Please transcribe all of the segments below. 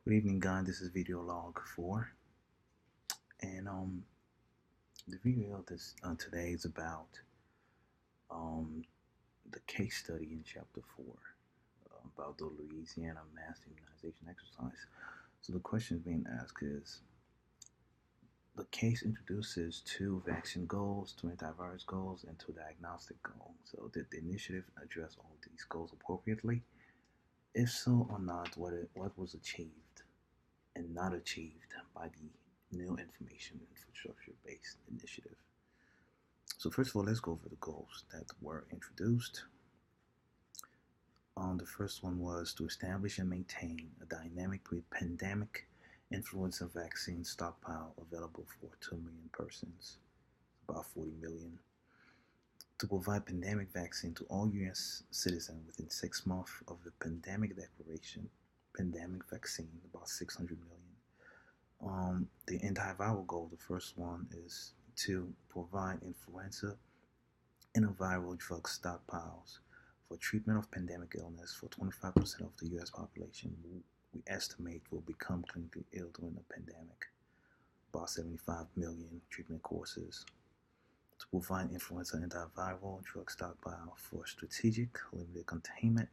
Good evening, guys. This is videolog 4, and the video this today is about um, the case study in chapter 4 about the Louisiana mass immunization exercise. So the question being asked is: the case introduces two vaccine goals, two antivirus goals, and two diagnostic goals. So did the initiative address all these goals appropriately? If so or not, what was achieved and not achieved by the new information infrastructure based initiative. So, first of all, let's go over the goals that were introduced. The first one was to establish and maintain a dynamic pre pandemic influenza vaccine stockpile available for 2 million persons, about 40 million. To provide pandemic vaccine to all U.S. citizens within 6 months of the pandemic declaration, pandemic vaccine, about 600 million. The antiviral goal, the first one, is to provide influenza and viral drug stockpiles for treatment of pandemic illness for 25% of the U.S. population who we estimate will become clinically ill during the pandemic, about 75 million treatment courses. To provide influenza antiviral drug stockpile for strategic limited containment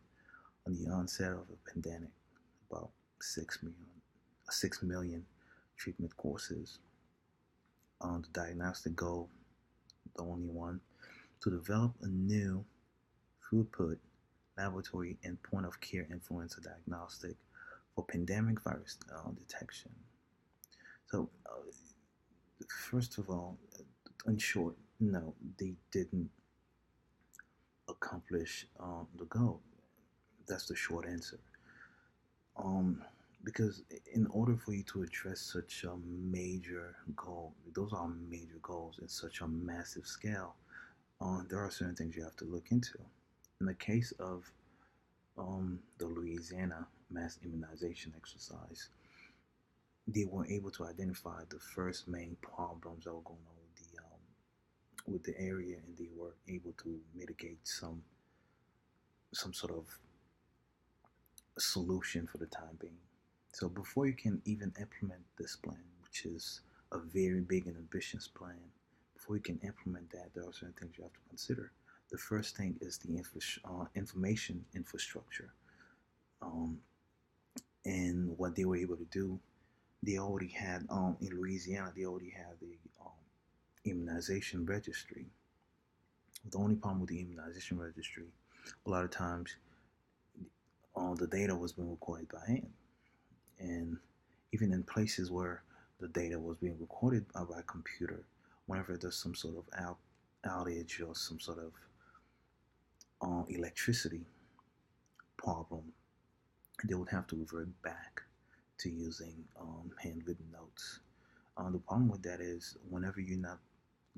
on the onset of a pandemic, about 6 million treatment courses. On the diagnostic goal, the only one, to develop a new throughput laboratory and point of care influenza diagnostic for pandemic virus detection. So, first of all, in short, no, they didn't accomplish the goal. That's the short answer. Um, because in order for you to address such a major goal, those are major goals in such a massive scale, there are certain things you have to look into. In the case of the Louisiana mass immunization exercise, they were able to identify the first main problems that were going on with the area, and they were able to mitigate some sort of solution for the time being. So before you can even implement this plan, which is a very big and ambitious plan, before you can implement that, there are certain things you have to consider. The first thing is the information infrastructure. Um, and what they were able to do, they already had, in Louisiana, they already had the immunization registry. The only problem with the immunization registry, a lot of times, the data was being recorded by hand. And even in places where the data was being recorded by computer, whenever there's some sort of outage or some sort of electricity problem, they would have to revert back to using handwritten notes. The problem with that is whenever you're not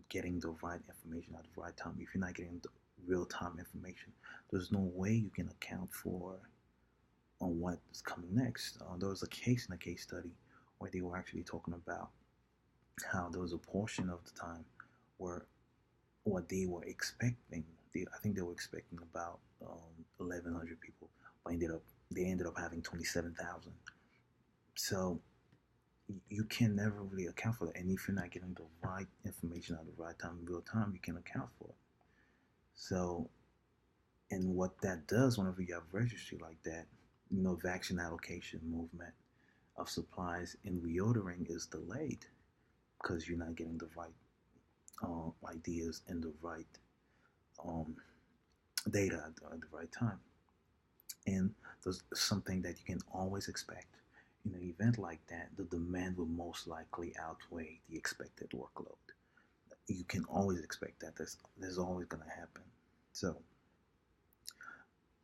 getting the right information at the right time, if you're not getting the real-time information, there's no way you can account for on what's coming next. There was a case in a case study where they were actually talking about how there was a portion of the time where what they were expecting, I think they were expecting about 1,100 people, but they ended up having 27,000. So you can never really account for that. And if you're not getting the right information at the right time in real time, you can account for it. So, and what that does whenever you have registry like that, vaccine allocation movement of supplies and reordering is delayed because you're not getting the right ideas and the right um, data at the right time. And there's something that you can always expect. In an event like that, the demand will most likely outweigh the expected workload. You can always expect that. There's always going to happen. So,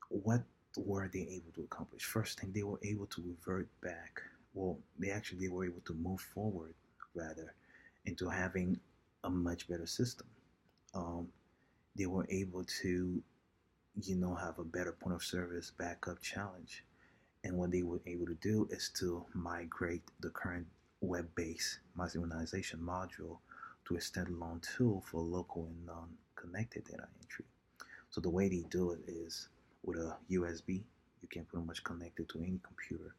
what were they able to accomplish? First thing, they were able to revert back. Well, they were able to move forward rather into having a much better system. Um, they were able to, have a better point of service backup challenge. And what they were able to do is to migrate the current web-based mass immunization module to a standalone tool for local and non-connected data entry. So the way they do it is with a USB. You can pretty much connect it to any computer,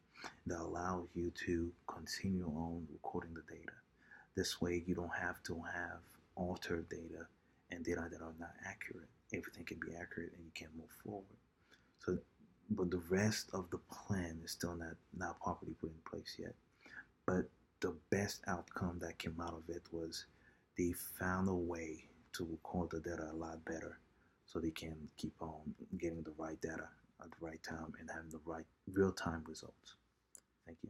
that allows you to continue on recording the data. This way, you don't have to have altered data and data that are not accurate. Everything can be accurate and you can move forward. So, but the rest of the plan is still not properly put in place yet. But the best outcome that came out of it was they found a way to record the data a lot better, so they can keep on getting the right data at the right time and having the right real-time results. Thank you.